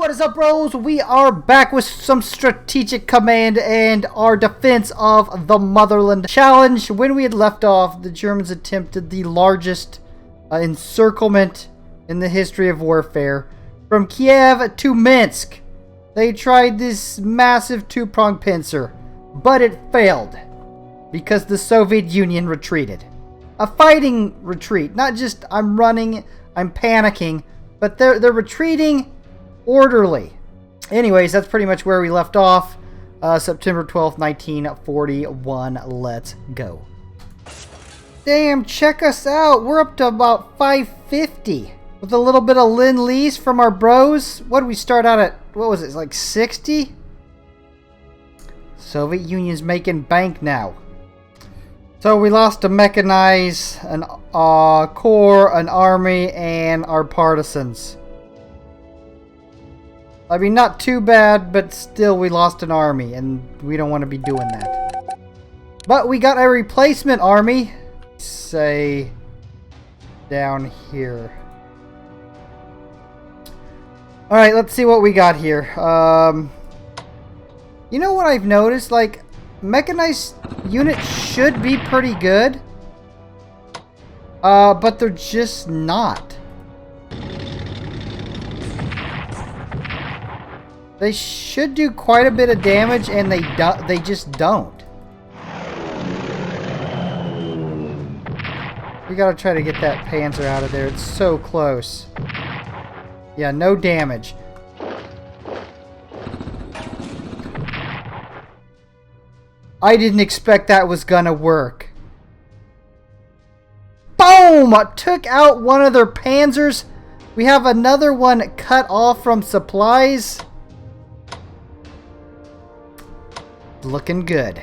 What is up, bros? We are back with some strategic command and our defense of the motherland challenge. When we had left off, the Germans attempted the largest encirclement in the history of warfare. From Kiev to Minsk, they tried this massive two-pronged pincer, but it failed because the Soviet Union retreated. A fighting retreat, not just I'm running, I'm panicking, but they're retreating orderly. Anyways, that's pretty much where we left off. September 12th, 1941. Let's go. Damn, check us out. We're up to about 550. With a little bit of Lend-Lease from our bros. What did we start out at? What was it, like 60? Soviet Union's making bank now. So we lost a mechanized, an corps, an army, and our partisans. I mean, not too bad, but still we lost an army, and we don't want to be doing that. But we got a replacement army, say, down here. Alright, let's see what we got here. You know what I've noticed? Like, mechanized units should be pretty good, but they're just not. They should do quite a bit of damage, and they just don't. We gotta try to get that Panzer out of there. It's so close. Yeah, no damage. I didn't expect that was gonna work. Boom! Took out one of their Panzers. We have another one cut off from supplies. Looking good.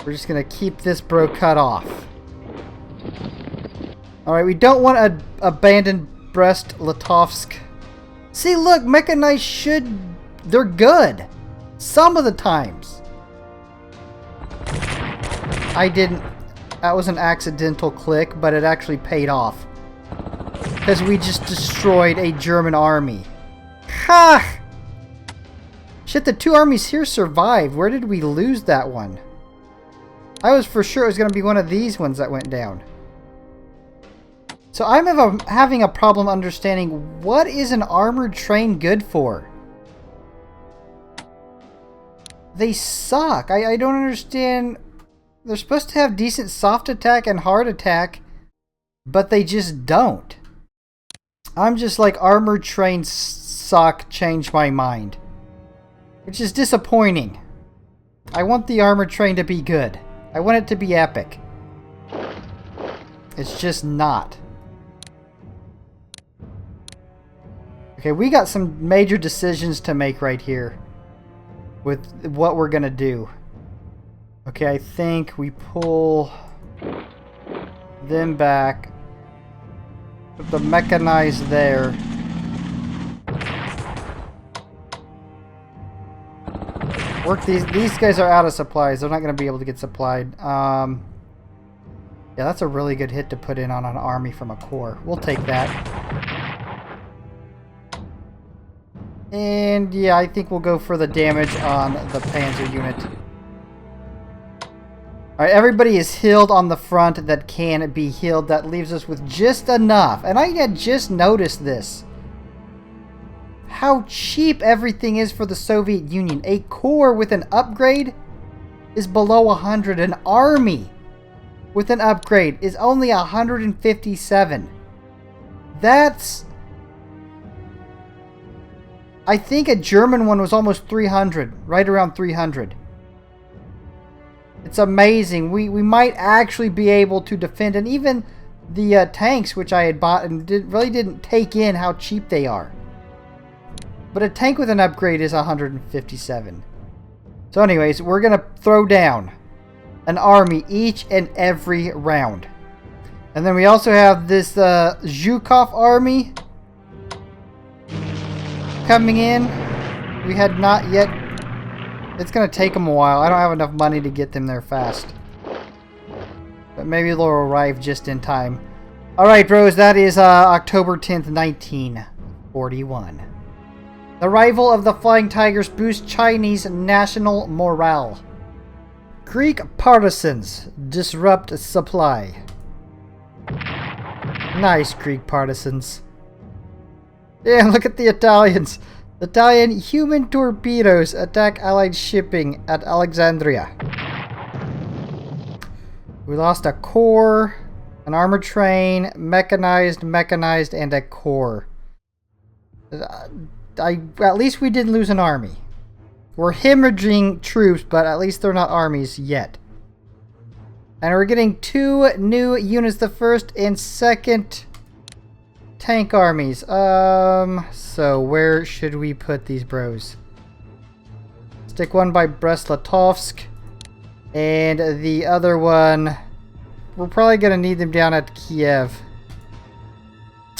We're just gonna keep this bro cut off. Alright, we don't want to abandon Brest-Litovsk. See, look, mechanized they're good. Some of the times. That was an accidental click, but it actually paid off. Because we just destroyed a German army. Ha! Shit, the two armies here survived. Where did we lose that one? I was for sure it was going to be one of these ones that went down. So I'm having a problem understanding what is an armored train good for? They suck. I don't understand. They're supposed to have decent soft attack and hard attack, but they just don't. I'm just like, armored trains suck, change my mind. Which is disappointing. I want the armored train to be good. I want it to be epic. It's just not. Okay, we got some major decisions to make right here with what we're gonna do. Okay, I think we pull them back. Put the mechanized there. These guys are out of supplies. They're not going to be able to get supplied. Yeah, that's a really good hit to put in on an army from a corps. We'll take that. And yeah, I think we'll go for the damage on the Panzer unit. Alright, everybody is healed on the front that can be healed. That leaves us with just enough. And I had just noticed this. How cheap everything is for the Soviet Union. A corps with an upgrade is below 100. An army with an upgrade is only 157. That's... I think a German one was almost 300. Right around 300. It's amazing. We might actually be able to defend. And even the tanks, which I had bought and really didn't take in how cheap they are. But a tank with an upgrade is 157. So anyways, we're going to throw down an army each and every round. And then we also have this Zhukov army coming in. We had not yet... It's going to take them a while. I don't have enough money to get them there fast. But maybe they'll arrive just in time. Alright, bros, that is October 10th, 1941. The arrival of the Flying Tigers boosts Chinese national morale. Greek partisans disrupt supply. Nice, Greek partisans. Damn, look at the Italians. Italian human torpedoes attack Allied shipping at Alexandria. We lost a corps, an armored train, mechanized, and a corps. At least we didn't lose an army. We're hemorrhaging troops, but at least they're not armies yet. And we're getting 2 new units, the 1st and 2nd tank armies. So where should we put these bros? Stick one by Brest-Litovsk, and the other one, we're probably gonna need them down at Kiev.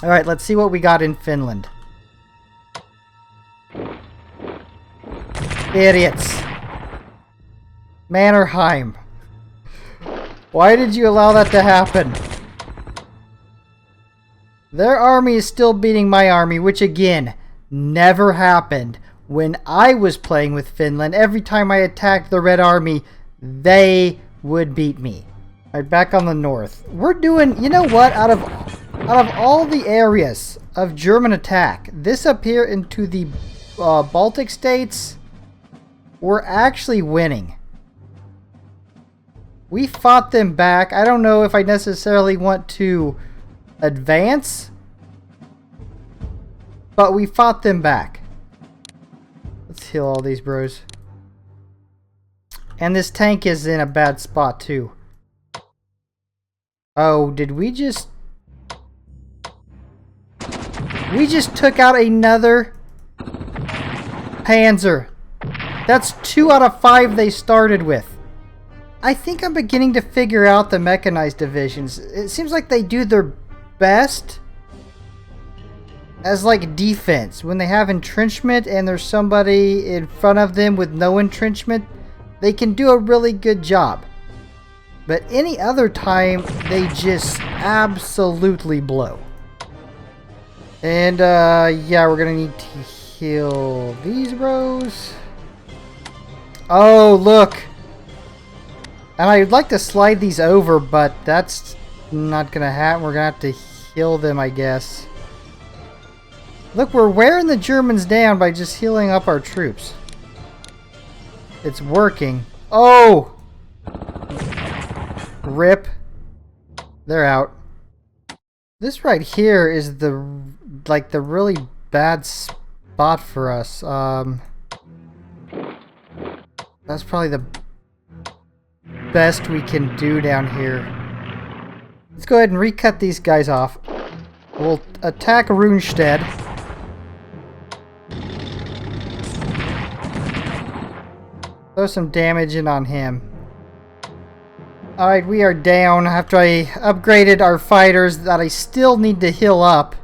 Alright, let's see what we got in Finland. Idiots. Mannerheim. Why did you allow that to happen? Their army is still beating my army, which again, never happened when I was playing with Finland. Every time I attacked the Red Army, they would beat me. Alright, back on the north. We're doing, you know what, out of all the areas of German attack, this up here into the Baltic states, we're actually winning. We fought them back. I don't know if I necessarily want to advance, but we fought them back. Let's heal all these bros. And this tank is in a bad spot too. Oh, did we just... We just took out another Panzer. That's 2 out of 5 they started with. I think I'm beginning to figure out the mechanized divisions. It seems like they do their best as like defense. When they have entrenchment and there's somebody in front of them with no entrenchment, they can do a really good job. But any other time, they just absolutely blow. And yeah, we're gonna need to heal these bros. Oh, look. And I'd like to slide these over, but that's not going to happen. We're going to have to heal them, I guess. Look, we're wearing the Germans down by just healing up our troops. It's working. Oh! Rip. They're out. This right here is the really bad spot for us. That's probably the best we can do down here. Let's go ahead and recut these guys off. We'll attack Rundstedt. Throw some damage in on him. Alright, we are down after I upgraded our fighters that I still need to heal up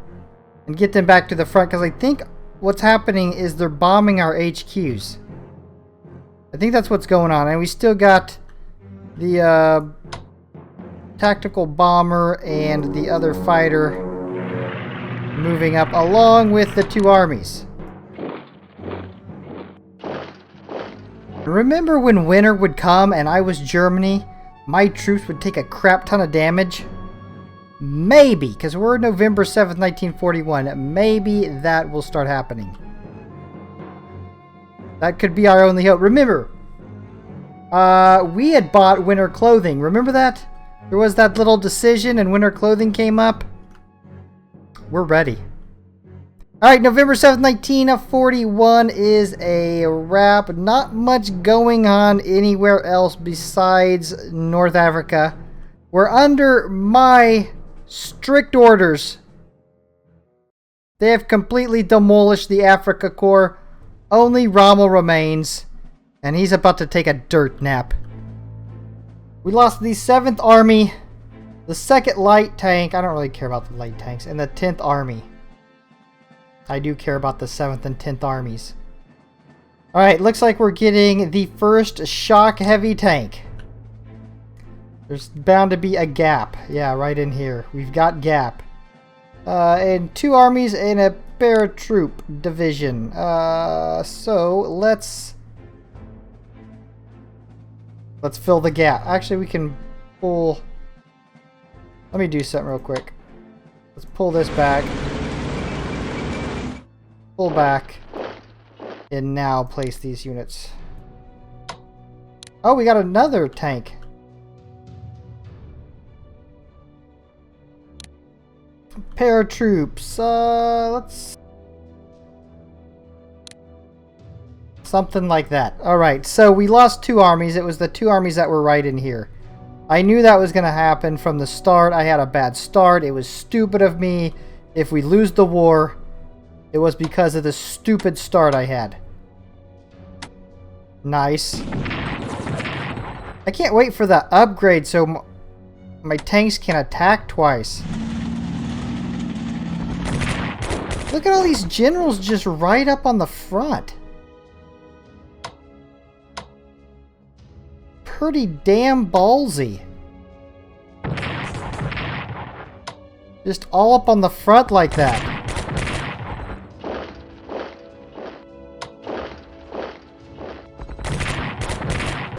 and get them back to the front, because I think what's happening is they're bombing our HQs. I think that's what's going on. And we still got the tactical bomber and the other fighter moving up along with the 2 armies. Remember when winter would come and I was Germany, my troops would take a crap ton of damage? Maybe, because we're November 7th, 1941, maybe that will start happening. That could be our only hope. Remember, we had bought winter clothing. Remember that? There was that little decision and winter clothing came up. We're ready. Alright, November 7th, 1941 is a wrap. Not much going on anywhere else besides North Africa. We're under my strict orders. They have completely demolished the Africa Corps. Only Rommel remains, and he's about to take a dirt nap. We lost the 7th Army, the 2nd Light Tank. I don't really care about the light tanks, and the 10th Army. I do care about the 7th and 10th Armies. Alright, looks like we're getting the 1st Shock Heavy Tank. There's bound to be a gap. Yeah, right in here. We've got gap. And 2 armies and a paratroop division. So let's fill the gap. Actually, we can pull. Let me do something real quick. Let's pull this back. Pull back. And now place these units. Oh, we got another tank. Paratroops. Let's... Something like that. Alright, so we lost 2 armies. It was the 2 armies that were right in here. I knew that was going to happen from the start. I had a bad start. It was stupid of me. If we lose the war, it was because of the stupid start I had. Nice. I can't wait for the upgrade so my tanks can attack twice. Look at all these generals just right up on the front. Pretty damn ballsy. Just all up on the front like that.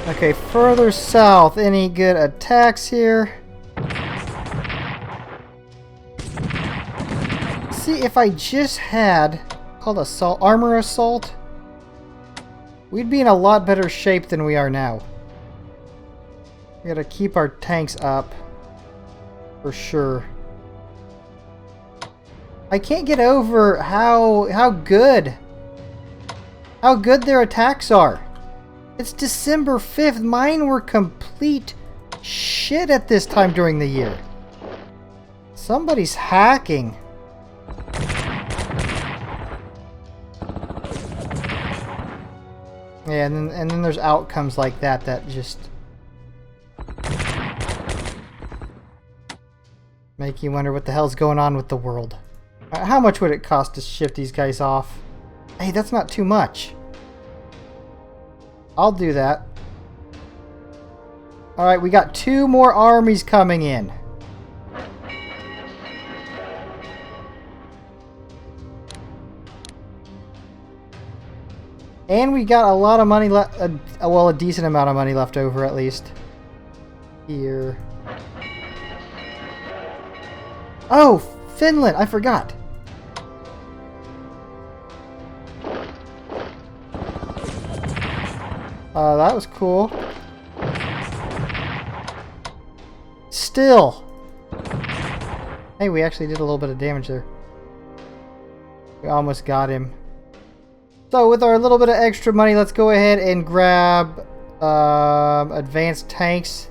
Okay, further south, any good attacks here? See, if I just had called assault, armor assault, we'd be in a lot better shape than we are now. We gotta keep our tanks up for sure. I can't get over how good their attacks are. It's December 5th. Mine were complete shit at this time during the year. Somebody's hacking. Yeah, and then there's outcomes like that just make you wonder what the hell's going on with the world. How much would it cost to ship these guys off? Hey, that's not too much. I'll do that. Alright, we got 2 more armies coming in. And we got a lot of money left, well, a decent amount of money left over at least. Here. Oh, Finland, I forgot. That was cool. Still. Hey, we actually did a little bit of damage there. We almost got him. So with our little bit of extra money, let's go ahead and grab advanced tanks.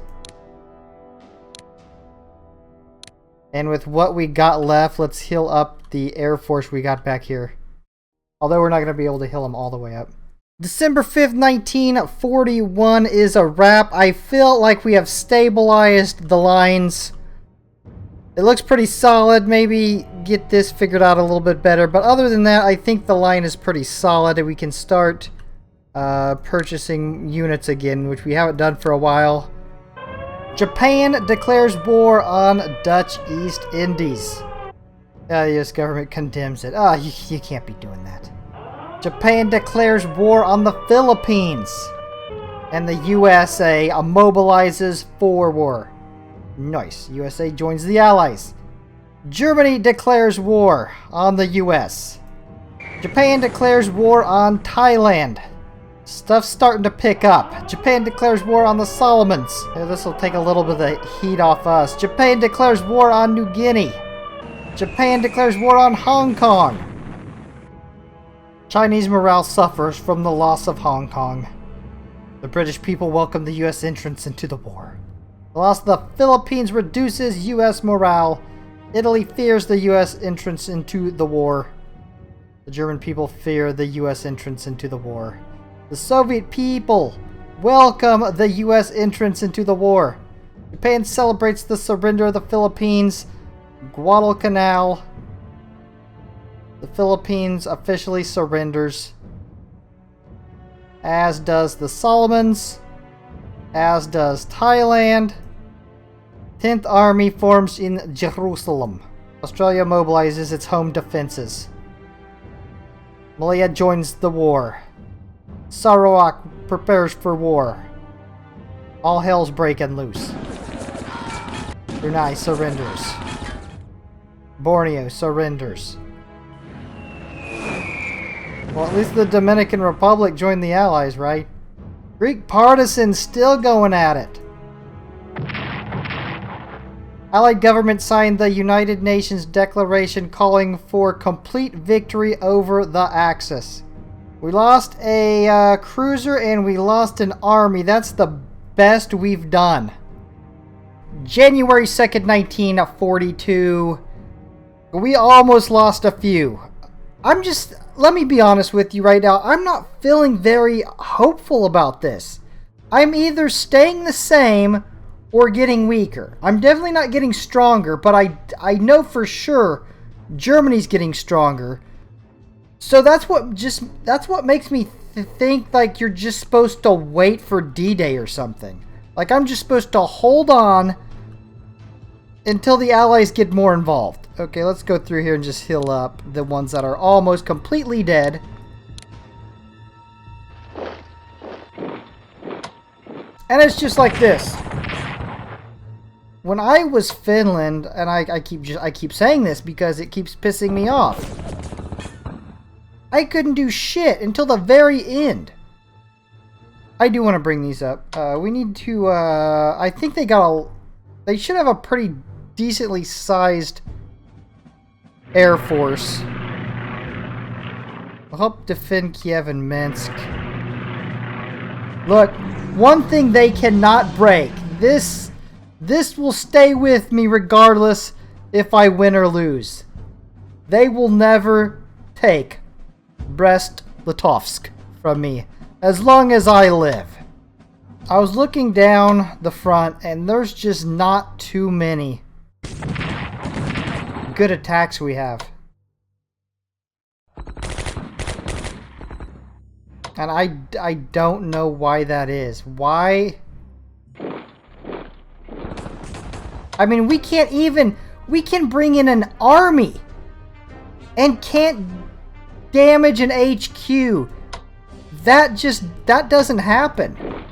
And with what we got left, let's heal up the Air Force we got back here. Although we're not going to be able to heal them all the way up. December 5th, 1941 is a wrap. I feel like we have stabilized the lines. It looks pretty solid. Maybe get this figured out a little bit better. But other than that, I think the line is pretty solid. And we can start purchasing units again, which we haven't done for a while. Japan declares war on Dutch East Indies. The U.S. government condemns it. Oh, you can't be doing that. Japan declares war on the Philippines. And the USA mobilizes for war. Nice. USA joins the Allies. Germany declares war on the US. Japan declares war on Thailand. Stuff's starting to pick up. Japan declares war on the Solomons. This will take a little bit of the heat off us. Japan declares war on New Guinea. Japan declares war on Hong Kong. Chinese morale suffers from the loss of Hong Kong. The British people welcome the U.S. entrance into the war. The loss of the Philippines reduces U.S. morale. Italy fears the U.S. entrance into the war. The German people fear the U.S. entrance into the war. The Soviet people welcome the U.S. entrance into the war. Japan celebrates the surrender of the Philippines. Guadalcanal. The Philippines officially surrenders. As does the Solomons. As does Thailand. 10th Army forms in Jerusalem. Australia mobilizes its home defenses. Malaya joins the war. Sarawak prepares for war. All hell's breaking loose. Brunei surrenders. Borneo surrenders. Well, at least the Dominican Republic joined the Allies, right? Greek partisans still going at it. Allied government signed the United Nations Declaration calling for complete victory over the Axis. We lost a cruiser and we lost an army. That's the best we've done. January 2nd, 1942. We almost lost a few. Let me be honest with you right now. I'm not feeling very hopeful about this. I'm either staying the same or getting weaker. I'm definitely not getting stronger, but I know for sure Germany's getting stronger. So that's what makes me think like you're just supposed to wait for D-Day or something. Like I'm just supposed to hold on until the Allies get more involved. Okay, let's go through here and just heal up the ones that are almost completely dead. And it's just like this. When I was Finland, and I keep saying this because it keeps pissing me off. I couldn't do shit until the very end. I do want to bring these up. We need to, I think they should have a pretty decently sized Air Force. I'll help defend Kiev and Minsk. Look, one thing they cannot break. This will stay with me regardless if I win or lose. They will never take Brest-Litovsk from me as long as I live. I was looking down the front and there's just not too many good attacks we have. And I don't know why that is. Why? I mean, we can bring in an army and can't damage an HQ. That doesn't happen.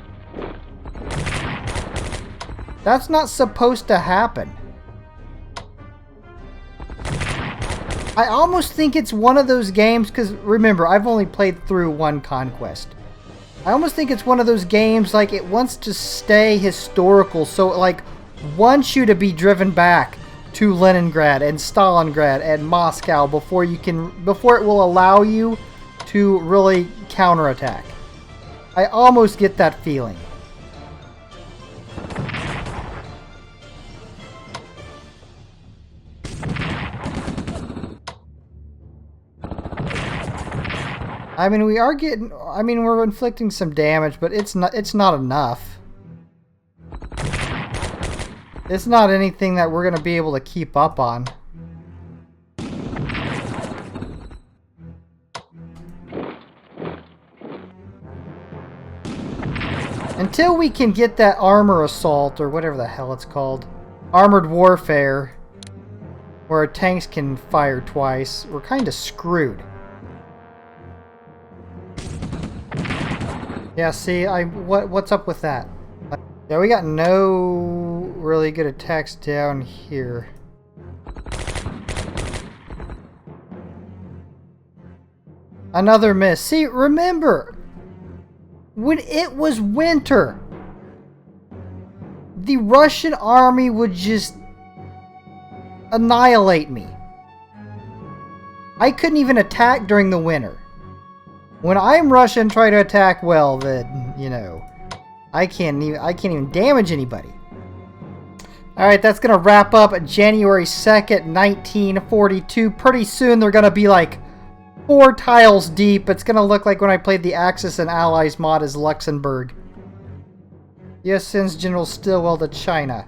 That's not supposed to happen. I almost think it's one of those games, because remember, I've only played through one conquest. I almost think it's one of those games like it wants to stay historical, so it like wants you to be driven back to Leningrad and Stalingrad and Moscow before it will allow you to really counterattack. I almost get that feeling. I mean, we're inflicting some damage, but it's not enough. It's not anything that we're going to be able to keep up on. Until we can get that armor assault, or whatever the hell it's called, armored warfare, where our tanks can fire twice, we're kind of screwed. Yeah, see, what's up with that? Yeah, we got no really good attacks down here. Another miss. See, remember, when it was winter, the Russian army would just annihilate me. I couldn't even attack during the winter. When I'm Russian, try to attack, well, then, you know, I can't even damage anybody. Alright, that's gonna wrap up January 2nd, 1942. Pretty soon they're gonna be like 4 tiles deep. It's gonna look like when I played the Axis and Allies mod as Luxembourg. US sends General Stilwell to China.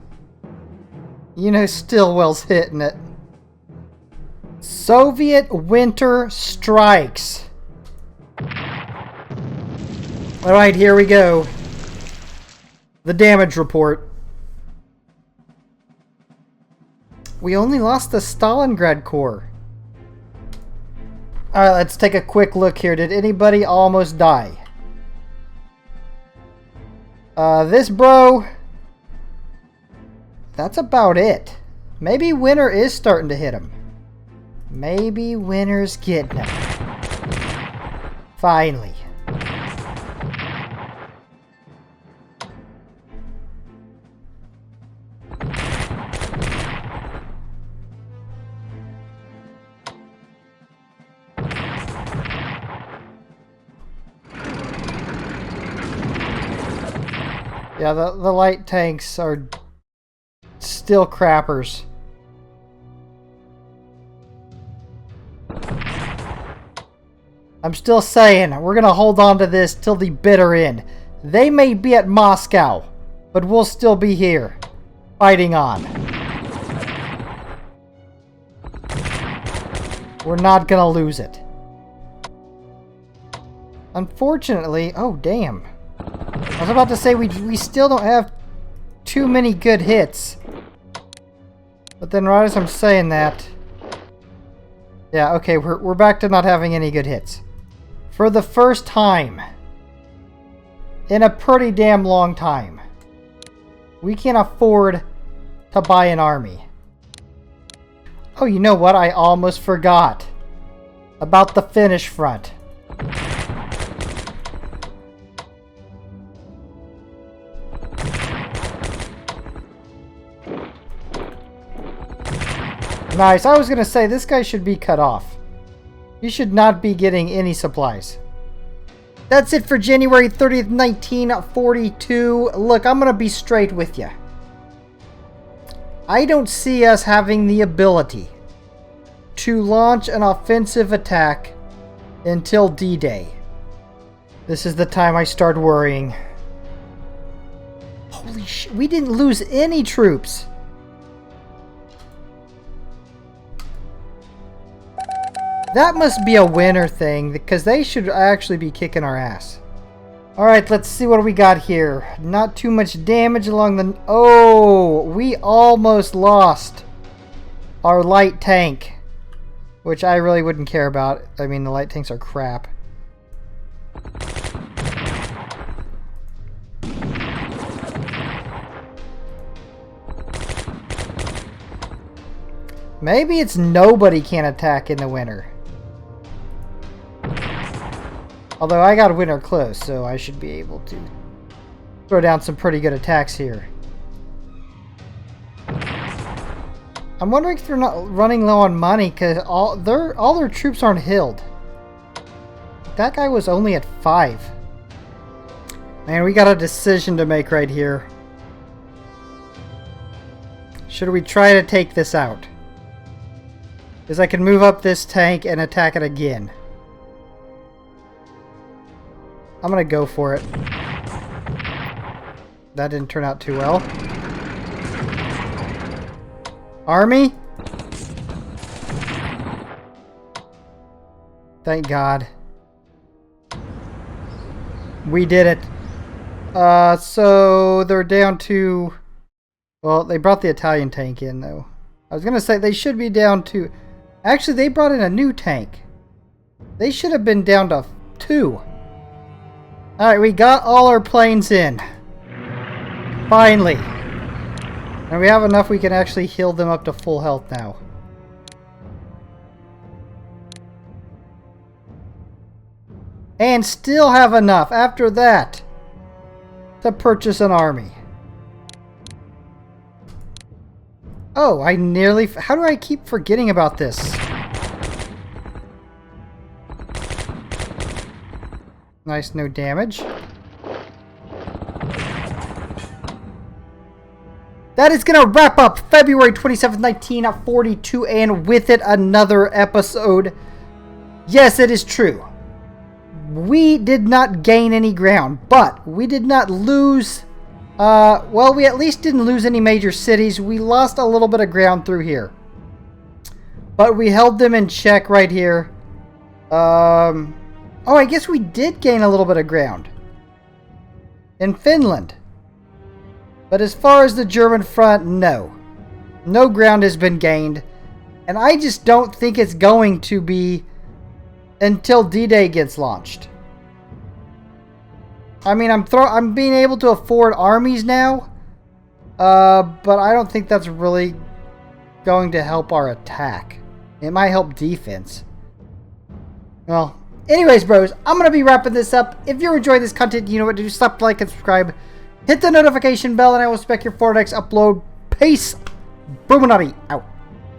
You know Stilwell's hitting it. Soviet winter strikes. Alright, here we go. The damage report. We only lost the Stalingrad Corps. Alright, let's take a quick look here. Did anybody almost die? This bro... That's about it. Maybe winter is starting to hit him. Maybe winter's getting him. Finally. Yeah, the light tanks are still crappers. I'm still saying, we're gonna hold on to this till the bitter end. They may be at Moscow, but we'll still be here, fighting on. We're not gonna lose it. Unfortunately, oh damn. I was about to say we still don't have too many good hits. But then right as I'm saying that... Yeah, okay, we're back to not having any good hits. For the first time in a pretty damn long time, we can afford to buy an army. Oh, you know what? I almost forgot about the Finnish front. Nice. I was going to say, this guy should be cut off. He should not be getting any supplies. That's it for January 30th, 1942. Look, I'm going to be straight with you. I don't see us having the ability to launch an offensive attack until D-Day. This is the time I start worrying. Holy shit, we didn't lose any troops. That must be a winter thing, because they should actually be kicking our ass. Alright, let's see what we got here. Not too much damage along the... Oh, we almost lost our light tank. Which I really wouldn't care about. I mean, the light tanks are crap. Maybe it's nobody can attack in the winter. Although I got winter close, so I should be able to throw down some pretty good attacks here. I'm wondering if they're not running low on money, because all their troops aren't hilled. That guy was only at 5. Man, we got a decision to make right here. Should we try to take this out? Because I can move up this tank and attack it again. I'm gonna go for it. That didn't turn out too well. Army? Thank God. We did it. So they're down to... Well, they brought the Italian tank in, though. I was gonna say they should be down to... Actually, they brought in a new tank. They should have been down to 2. Alright, we got all our planes in. Finally. And we have enough we can actually heal them up to full health now. And still have enough after that to purchase an army. Oh, I nearly... How do I keep forgetting about this? Nice, no damage. That is going to wrap up February 27th, 1942, and with it another episode. Yes, it is true. We did not gain any ground, but we did not lose... well, we at least didn't lose any major cities. We lost a little bit of ground through here. But we held them in check right here. Oh, I guess we did gain a little bit of ground. In Finland. But as far as the German front, no. No ground has been gained. And I just don't think it's going to be until D-Day gets launched. I mean, I'm being able to afford armies now. But I don't think that's really going to help our attack. It might help defense. Well, anyways, bros, I'm going to be wrapping this up. If you're enjoying this content, you know what to do. Slap like and subscribe. Hit the notification bell, and I will expect your next upload. Peace. Bruchminati out.